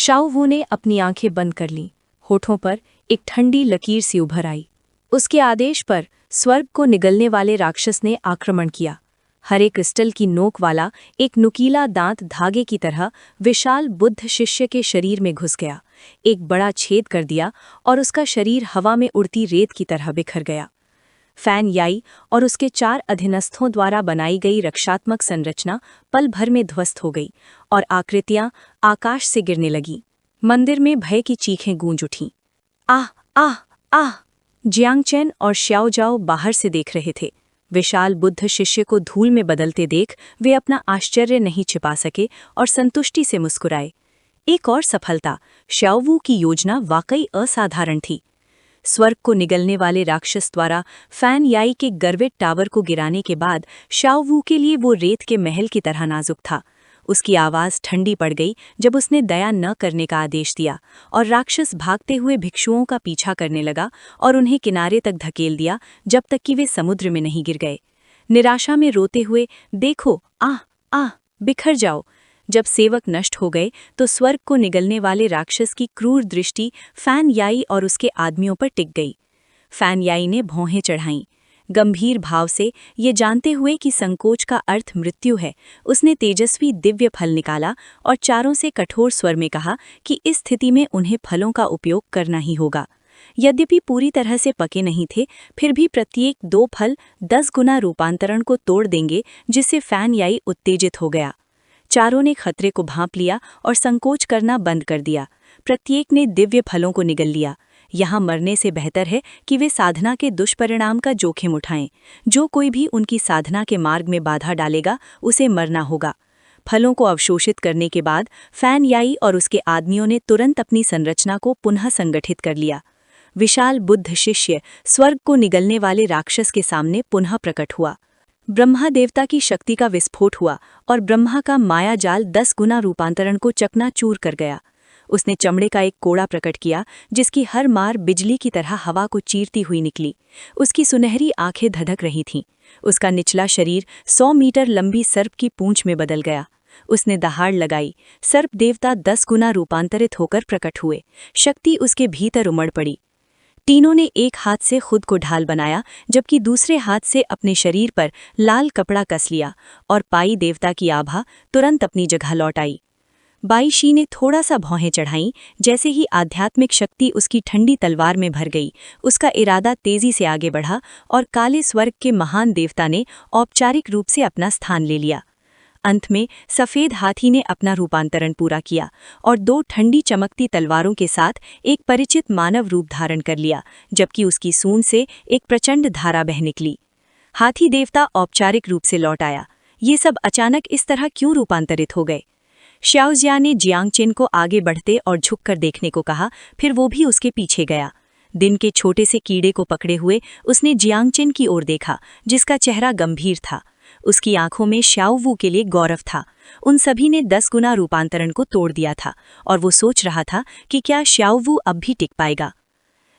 Shao वू ने अपनी आंखें बंद कर लीं। होठों पर एक ठंडी लकीर सी उभर आई। उसके आदेश पर स्वर्ग को निगलने वाले राक्षस ने आक्रमण किया। हरे क्रिस्टल की नोक वाला एक नुकीला दांत धागे की तरह विशाल बुद्ध शिष्य के शरीर में घुस गया, एक बड़ा छेद कर दिया और उसका शरीर हवा में उड़ती रेत की तरह बिखर गया। फैन याई और उसके 4 अधीनस्थों द्वारा बनाई गई रक्षात्मक संरचना पल भर में ध्वस्त हो गई और आकृतियां आकाश से गिरने लगीं। मंदिर में भय की चीखें गूंज उठीं। आह आह आह! जियांगचेन और श्याओ जाओ बाहर से देख रहे थे। विशाल बुद्ध शिष्य को धूल में बदलते देख वे अपना आश्चर्य नहीं छिपा सके और संतुष्टि से मुस्कुराए। एक और सफलता, श्याओ वू की योजना वाकई असाधारण थी। स्वर्ग को निगलने वाले राक्षस द्वारा फैन याई के गर्वित टावर को गिराने के बाद श्याओ वू के लिए वो रेत के महल की तरह नाजुक था। उसकी आवाज़ ठंडी पड़ गई जब उसने दया न करने का आदेश दिया और राक्षस भागते हुए भिक्षुओं का पीछा करने लगा और उन्हें किनारे तक धकेल दिया जब तक कि वे समुद्र में नहीं गिर गए। निराशा में रोते हुए, देखो, आह आह, बिखर जाओ। जब सेवक नष्ट हो गए तो स्वर्ग को निगलने वाले राक्षस की क्रूर दृष्टि फैन याई और उसके आदमियों पर टिक गई। फैन याई ने भौहें चढ़ाईं। गंभीर भाव से, ये जानते हुए कि संकोच का अर्थ मृत्यु है, उसने तेजस्वी दिव्य फल निकाला और चारों से कठोर स्वर में कहा कि इस स्थिति में उन्हें फलों का उपयोग करना ही होगा। यद्यपि पूरी तरह से पके नहीं थे, फिर भी प्रत्येक 2 फल 10 गुना रूपांतरण को तोड़ देंगे, जिससे फैन याई उत्तेजित हो गया। चारों ने खतरे को भांप लिया और संकोच करना बंद कर दिया। प्रत्येक ने दिव्य फलों को निगल लिया। यहाँ मरने से बेहतर है कि वे साधना के दुष्परिणाम का जोखिम उठाएं। जो कोई भी उनकी साधना के मार्ग में बाधा डालेगा, उसे मरना होगा। फलों को अवशोषित करने के बाद फैन याई और उसके आदमियों ने तुरंत अपनी संरचना को पुनः संगठित कर लिया। विशाल बुद्ध शिष्य स्वर्ग को निगलने वाले राक्षस के सामने पुनः प्रकट हुआ। ब्रह्मा देवता की शक्ति का विस्फोट हुआ और ब्रह्मा का माया जाल 10 गुना रूपांतरण को चकनाचूर कर गया। उसने चमड़े का एक कोड़ा प्रकट किया जिसकी हर मार बिजली की तरह हवा को चीरती हुई निकली। उसकी सुनहरी आंखें धधक रही थीं। उसका निचला शरीर 100 मीटर लंबी सर्प की पूंछ में बदल गया। उसने दहाड़ लगाई। सर्प देवता 10 गुना रूपांतरित होकर प्रकट हुए। शक्ति उसके भीतर उमड़ पड़ी। तीनों ने एक हाथ से खुद को ढाल बनाया, जबकि दूसरे हाथ से अपने शरीर पर लाल कपड़ा कस लिया और पाई देवता की आभा तुरंत अपनी जगह लौट आई। बाईशी ने थोड़ा सा भौहें चढ़ाईं। जैसे ही आध्यात्मिक शक्ति उसकी ठंडी तलवार में भर गई, उसका इरादा तेजी से आगे बढ़ा और काले स्वर्ग के महान देवता ने औपचारिक रूप से अपना स्थान ले लिया। अंत में सफ़ेद हाथी ने अपना रूपांतरण पूरा किया और 2 ठंडी चमकती तलवारों के साथ एक परिचित मानव रूप धारण कर लिया, जबकि उसकी सूंड से एक प्रचंड धारा बह निकली। हाथी देवता औपचारिक रूप से लौट आया। ये सब अचानक इस तरह क्यों रूपांतरित हो गए? श्याओजिया ने जियांगचेन को आगे बढ़ते और झुककर देखने को कहा, फिर वो भी उसके पीछे गया। दिन के छोटे से कीड़े को पकड़े हुए उसने जियांगचेन की ओर देखा, जिसका चेहरा गंभीर था। उसकी आंखों में श्याओ वू के लिए गौरव था। उन सभी ने 10 गुना रूपांतरण को तोड़ दिया था और वो सोच रहा था कि क्या श्याओ वू अब भी टिक पाएगा।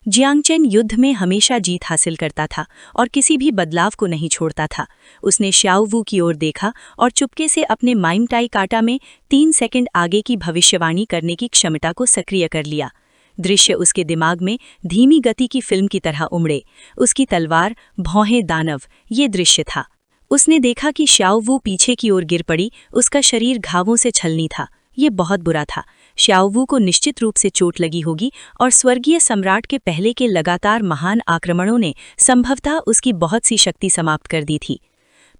जियांगचेन युद्ध में हमेशा जीत हासिल करता था और किसी भी बदलाव को नहीं छोड़ता था। उसने श्याओ वू की ओर देखा और चुपके से अपने माइम टाई काटा में 3 सेकंड आगे की भविष्यवाणी करने की क्षमता को सक्रिय कर लिया। दृश्य उसके दिमाग में धीमी गति की फिल्म की तरह उमड़े। उसकी तलवार, भौहें, दानव, ये दृश्य था। उसने देखा कि श्याओ वू पीछे की ओर गिर पड़ी। उसका शरीर घावों से छलनी था। ये बहुत बुरा था। श्याओ वू को निश्चित रूप से चोट लगी होगी और स्वर्गीय सम्राट के पहले के लगातार महान आक्रमणों ने संभवतः उसकी बहुत सी शक्ति समाप्त कर दी थी।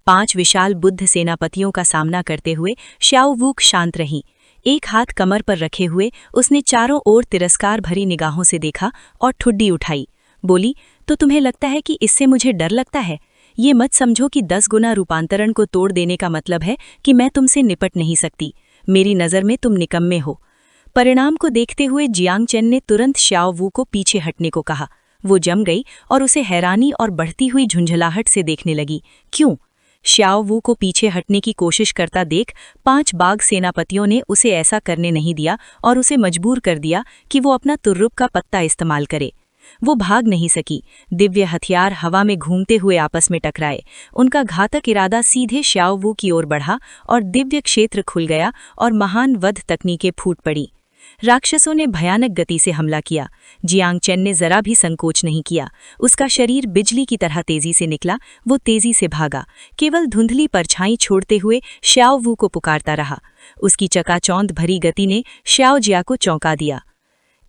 5 विशाल बुद्ध सेनापतियों का सामना करते हुए श्याओ वू शांत रही। एक हाथ कमर पर रखे हुए उसने चारों ओर तिरस्कार भरी निगाहों से देखा और ठुड्डी उठाई। बोली, तो तुम्हें लगता है कि इससे मुझे डर लगता है? ये मत समझो कि 10 गुना रूपांतरण को तोड़ देने का मतलब है कि मैं तुमसे निपट नहीं सकती। मेरी नज़र में तुम निकम्मे हो। परिणाम को देखते हुए जियांगचेन ने तुरंत श्याओ वू को पीछे हटने को कहा। वो जम गई और उसे हैरानी और बढ़ती हुई झुंझलाहट से देखने लगी। क्यों? श्याओ वू को पीछे हटने की कोशिश करता देख 5 बाघ सेनापतियों ने उसे ऐसा करने नहीं दिया और उसे मजबूर कर दिया कि वो अपना तुर्रुप का पत्ता इस्तेमाल करे। वो भाग नहीं सकी। दिव्य हथियार हवा में घूमते हुए आपस में टकराए। उनका घातक इरादा सीधे श्याओ वू की ओर बढ़ा और दिव्य क्षेत्र खुल गया और महान वध तकनीकें फूट पड़ी। राक्षसों ने भयानक गति से हमला किया। जियांग चेन ने जरा भी संकोच नहीं किया। उसका शरीर बिजली की तरह तेजी से निकला। वो तेजी से भागा, केवल धुंधली परछाई छोड़ते हुए श्याओ वू को पुकारता रहा। उसकी चकाचौंध भरी गति ने श्याओ जिया को चौंका दिया।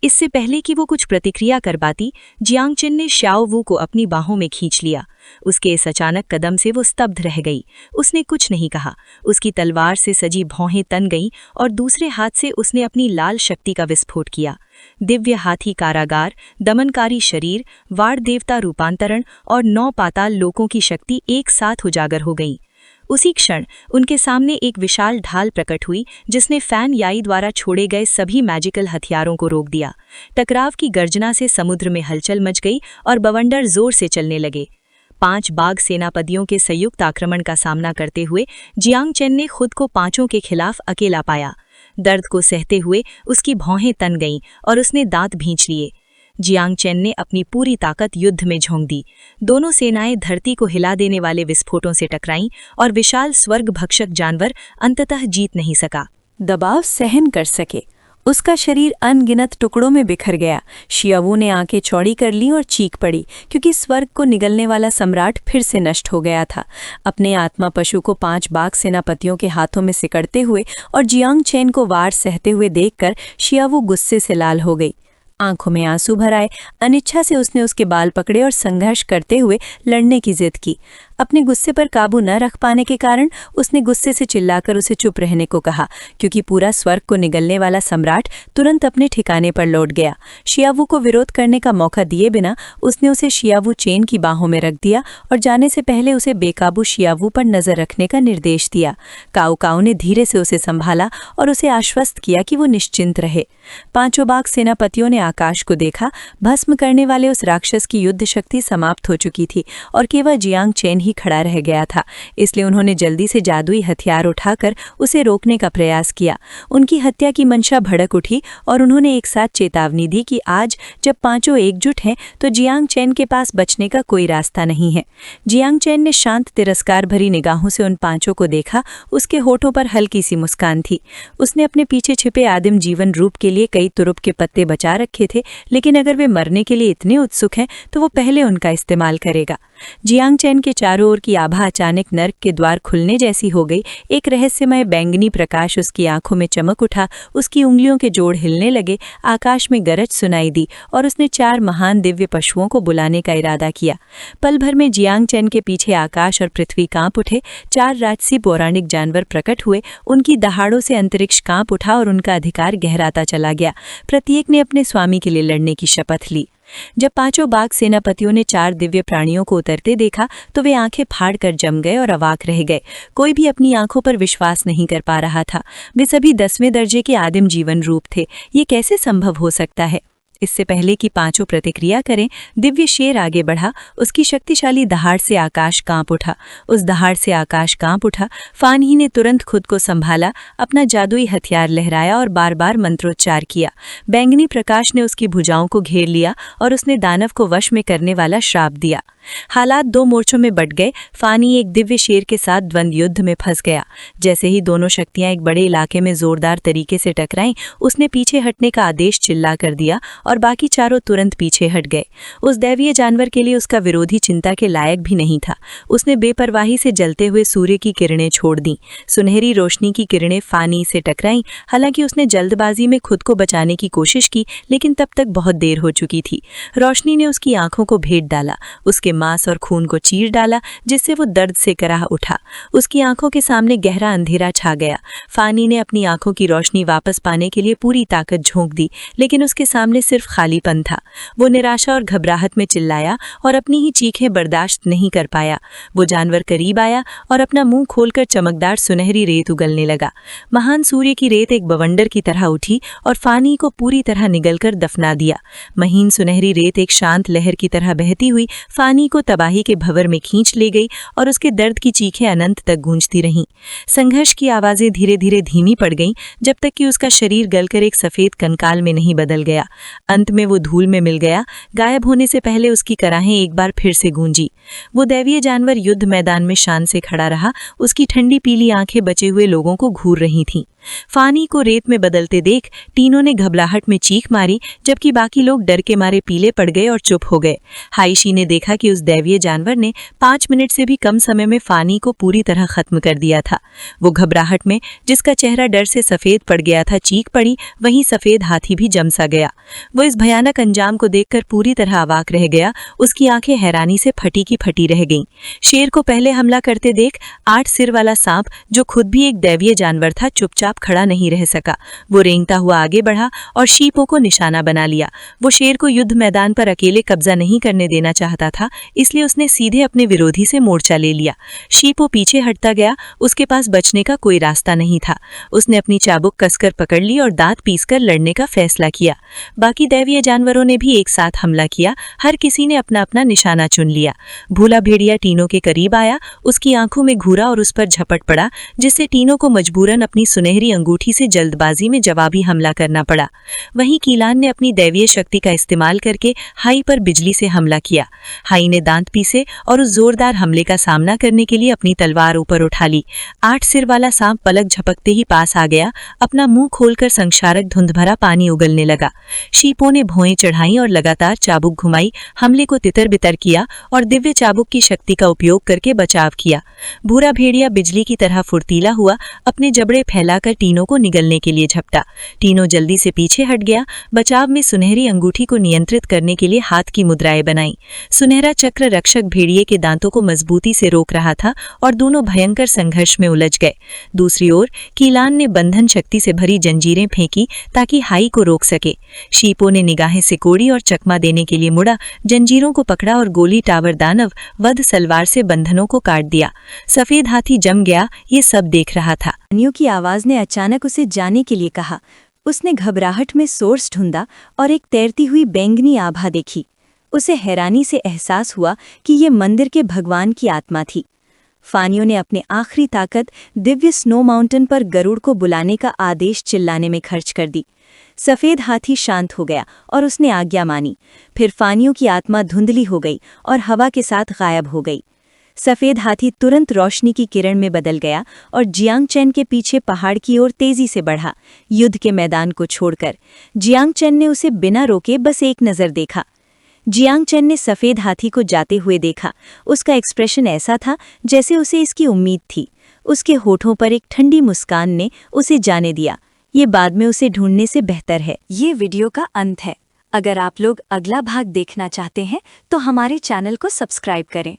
इससे पहले कि वो कुछ प्रतिक्रिया कर पाती, जियांग चेन ने श्याओ वू को अपनी बाहों में खींच लिया। उसके इस अचानक कदम से वो स्तब्ध रह गई। उसने कुछ नहीं कहा। उसकी तलवार से सजी भौहें तन गईं और दूसरे हाथ से उसने अपनी लाल शक्ति का विस्फोट किया। दिव्य हाथी कारागार, दमनकारी शरीर, वाड़ देवता रूपांतरण और 9 पाताल लोकों की शक्ति एक साथ उजागर हो गई। उसी क्षण उनके सामने एक विशाल ढाल प्रकट हुई, जिसने फैन याई द्वारा छोड़े गए सभी मैजिकल हथियारों को रोक दिया। टकराव की गर्जना से समुद्र में हलचल मच गई और बवंडर जोर से चलने लगे। 5 बाघ सेनापतियों के संयुक्त आक्रमण का सामना करते हुए जियांग चेन ने खुद को 5 के खिलाफ अकेला पाया। दर्द को सहते हुए उसकी भौहें तन गईं और उसने दांत भींच लिए। जियांग चेन ने अपनी पूरी ताकत युद्ध में झोंक दी। दोनों सेनाएं धरती को हिला देने वाले विस्फोटों से टकराईं और विशाल स्वर्ग भक्षक जानवर अंततः जीत नहीं सका। दबाव सहन कर सके, उसका शरीर अनगिनत टुकड़ों में बिखर गया। शियावू ने आंखें चौड़ी कर लीं और चीख पड़ी, क्योंकि स्वर्ग को निगलने वाला सम्राट फिर से नष्ट हो गया था। अपने आत्मा पशु को 5 बाघ सेनापतियों के हाथों में सिकड़ते हुए और जियांग चेन को वार सहते हुए देखकर शियावू गुस्से से लाल हो गई। आंखों में आंसू भर आए। अनिच्छा से उसने उसके बाल पकड़े और संघर्ष करते हुए लड़ने की जिद की। अपने गुस्से पर काबू न रख पाने के कारण उसने गुस्से से चिल्लाकर उसे चुप रहने को कहा, क्योंकि पूरा स्वर्ग को निगलने वाला सम्राट तुरंत अपने ठिकाने पर लौट गया। शियावू को विरोध करने का मौका दिए बिना उसने उसे शियावू चेन की बाहों में रख दिया और जाने से पहले उसे बेकाबू शियावू पर नजर रखने का निर्देश दिया। काऊ काऊ ने धीरे से उसे संभाला और उसे आश्वस्त किया कि वो निश्चिंत रहे। 5 बाघ सेनापतियों ने आकाश को देखा। भस्म करने वाले उस राक्षस की युद्ध शक्ति समाप्त हो चुकी थी और केवल जियांग चेन ही खड़ा रह गया था। इसलिए उन्होंने जल्दी से जादुई हथियार उठाकर उसे रोकने का प्रयास किया। उनकी हत्या की मंशा भड़क उठी और उन्होंने एक साथ चेतावनी दी कि आज जब 5 एकजुट हैं तो जियांग चेन के पास बचने का कोई रास्ता नहीं है। जियांग चेन ने शांत तिरस्कार भरी निगाहों से उन 5 को देखा। उसके होठों पर हल्की सी मुस्कान थी। उसने अपने पीछे छिपे आदिम जीवन रूप के लिए कई तुरुप के पत्ते बचा रखे थे, लेकिन अगर वे मरने के लिए इतने उत्सुक हैं तो वो पहले उनका इस्तेमाल करेगा। जियांग चेन के चारों ओर की आभा अचानक नर्क के द्वार खुलने जैसी हो गई। एक रहस्यमय बैंगनी प्रकाश उसकी आंखों में चमक उठा। उसकी उंगलियों के जोड़ हिलने लगे। आकाश में गरज सुनाई दी और उसने 4 महान दिव्य पशुओं को बुलाने का इरादा किया। पल भर में जियांग चेन के पीछे आकाश और पृथ्वी कांप उठे। 4 राजसी पौराणिक जानवर प्रकट हुए। उनकी दहाड़ों से अंतरिक्ष कांप उठा और उनका अधिकार गहराता चला गया। प्रत्येक ने अपने स्वामी के लिए लड़ने की शपथ ली। जब 5 बाघ सेनापतियों ने 4 दिव्य प्राणियों को उतरते देखा तो वे आंखें फाड़ कर जम गए और अवाक रह गए। कोई भी अपनी आंखों पर विश्वास नहीं कर पा रहा था। वे सभी 10वें दर्जे के आदिम जीवन रूप थे। ये कैसे संभव हो सकता है? इससे पहले कि 5 प्रतिक्रिया करें, दिव्य शेर आगे बढ़ा। उसकी शक्तिशाली दहाड़ से आकाश कांप उठा। उस दहाड़ से आकाश कांप उठा। फान ही ने तुरंत खुद को संभाला, अपना जादुई हथियार लहराया और बार बार मंत्रोच्चार किया। बैंगनी प्रकाश ने उसकी भुजाओं को घेर लिया और उसने दानव को वश में करने वाला श्राप दिया। हालात 2 मोर्चों में बट गए। फानी एक दिव्य शेर के साथ द्वंद्व युद्ध में फंस गया। जैसे ही दोनों शक्तियां एक बड़े इलाके में जोरदार तरीके से टकराईं, उसने पीछे हटने का आदेश चिल्ला कर दिया और बाकी चारों तुरंत पीछे हट गए। उस दैवीय जानवर के लिए उसका विरोधी चिंता के लायक भी नहीं था। उसने बेपरवाही से जलते हुए सूर्य की किरणें छोड़ दी। सुनहरी रोशनी की किरणें फानी से टकराईं। हालांकि उसने जल्दबाजी में खुद को बचाने की कोशिश की, लेकिन तब तक बहुत देर हो चुकी थी। रोशनी ने उसकी आंखों को भेद डाला, उसके मांस और खून को चीर डाला, जिससे वो दर्द से कराह उठा। उसकी आंखों के सामने गहरा अंधेरा छा गया। फानी ने अपनी आंखों की रोशनी वापस पाने के लिए पूरी ताकत झोंक दी, लेकिन उसके सामने सिर्फ खालीपन था। वो निराशा और घबराहट में चिल्लाया और अपनी ही चीखें बर्दाश्त नहीं कर पाया। वो जानवर करीब आया और अपना मुंह खोलकर चमकदार सुनहरी रेत उगलने लगा। महान सूर्य की रेत एक बवंडर की तरह उठी और फानी को पूरी तरह निगलकर दफना दिया। महीन सुनहरी रेत एक शांत लहर की तरह बहती हुई फानी को तबाही के भंवर में खींच ले गई और उसके दर्द की चीखें अनंत तक गूंजती रहीं। संघर्ष की आवाजें धीरे धीरे धीमी पड़ गईं, जब तक कि उसका शरीर गलकर एक सफेद कंकाल में नहीं बदल गया। अंत में वो धूल में मिल गया। गायब होने से पहले उसकी कराहें एक बार फिर से गूंजी। वो दैवीय जानवर युद्ध मैदान में शान से खड़ा रहा। उसकी ठंडी पीली आंखें बचे हुए लोगों को घूर रही थीं। फानी को रेत में बदलते देख टीनों ने घबराहट में चीख मारी, जबकि बाकी लोग डर के मारे पीले पड़ गए और चुप हो गए। हाइशी ने देखा कि उस दैवीय जानवर ने 5 मिनट से भी कम समय में फानी को पूरी तरह खत्म कर दिया था। वो घबराहट में, जिसका चेहरा डर से सफेद पड़ गया था, चीख पड़ी। वहीं सफेद हाथी भी जम सा गया। वो इस भयानक अंजाम को देखकर पूरी तरह अवाक रह गया। उसकी आंखें हैरानी से फटी की फटी रह गईं। शेर को पहले हमला करते देख 8 सिर वाला सांप, जो खुद भी एक दैवीय जानवर था, चुपचाप खड़ा नहीं रह सका। वो रेंगता हुआ आगे बढ़ा और शीपों को निशाना बना लिया। वो शेर को युद्ध मैदान पर अकेले कब्जा नहीं करने देना चाहता था, इसलिए उसने सीधे अपने विरोधी से मोर्चा ले लिया। शीपो पीछे हटता गया। उसके पास बचने का कोई रास्ता नहीं था। उसने अपनी चाबुक कसकर पकड़ ली और दांत पीसकर लड़ने का फैसला किया। बाकी दैवीय जानवरों ने भी एक साथ हमला किया। हर किसी ने अपना अपना निशाना चुन लिया। भूला भेड़िया टीनों के करीब आया। उसकी आंखों में घूरा और उस पर झपट पड़ा, जिससे टीनों को मजबूरन अपनी सुनहरी अंगूठी से जल्दबाजी में जवाबी हमला करना पड़ा। वहीं कीलान ने अपनी दैवीय शक्ति का इस्तेमाल करके हाई पर बिजली से हमला किया। हाई ने दांत पीसे और उस जोरदार हमले का सामना करने के लिए अपनी तलवार ऊपर उठा ली। 8 सिर वाला सांप पलक झपकते ही पास आ गया। अपना मुंह खोलकर संक्षारक धुंध भरा पानी उगलने लगा। शीपों ने भौएं चढ़ाई और लगातार चाबुक घुमाई, हमले को तितर बितर किया और दिव्य चाबुक की शक्ति का उपयोग करके बचाव किया। भूरा भेड़िया बिजली की तरह फुर्तीला हुआ, अपने जबड़े फैलाकर टीनों को निगलने के लिए झपटा। टीनों जल्दी से पीछे हट गया। बचाव में सुनहरी अंगूठी को नियंत्रित करने के लिए हाथ की मुद्राएं बनाई। सुनहरा चक्र रक्षक भेड़िए के दांतों को मजबूती से रोक रहा था और दोनों भयंकर संघर्ष में उलझ गए। दूसरी ओर कीलान ने बंधन शक्ति से भरी जंजीरें फेंकी ताकि हाई को रोक सके। शीपों ने निगाहें सिकोड़ी और चकमा देने के लिए मुड़ा, जंजीरों को पकड़ा और गोली टावर दानव वध सलवार से बंधनों को काट दिया। सफेद हाथी जम गया, ये सब देख रहा था। फानियों की आवाज ने अचानक उसे जाने के लिए कहा। उसने घबराहट में सोर्स ढूंढा और एक तैरती हुई बैंगनी आभा देखी। उसे हैरानी से एहसास हुआ कि ये मंदिर के भगवान की आत्मा थी। फानियों ने अपनी आखिरी ताकत दिव्य स्नो माउंटेन पर गरुड़ को बुलाने का आदेश चिल्लाने में खर्च कर दी। सफेद हाथी शांत हो गया और उसने आज्ञा मानी। फिर फानियों की आत्मा धुंधली हो गई और हवा के साथ गायब हो गई। सफेद हाथी तुरंत रोशनी की किरण में बदल गया और जियांगचेन के पीछे पहाड़ की ओर तेजी से बढ़ा, युद्ध के मैदान को छोड़कर। जियांगचेन ने उसे बिना रोके बस एक नज़र देखा। जियांगचेन ने सफेद हाथी को जाते हुए देखा। उसका एक्सप्रेशन ऐसा था जैसे उसे इसकी उम्मीद थी। उसके होठों पर एक ठंडी मुस्कान ने उसे जाने दिया। ये बाद में उसे ढूंढने से बेहतर है। ये वीडियो का अंत है। अगर आप लोग अगला भाग देखना चाहते हैं तो हमारे चैनल को सब्सक्राइब करें।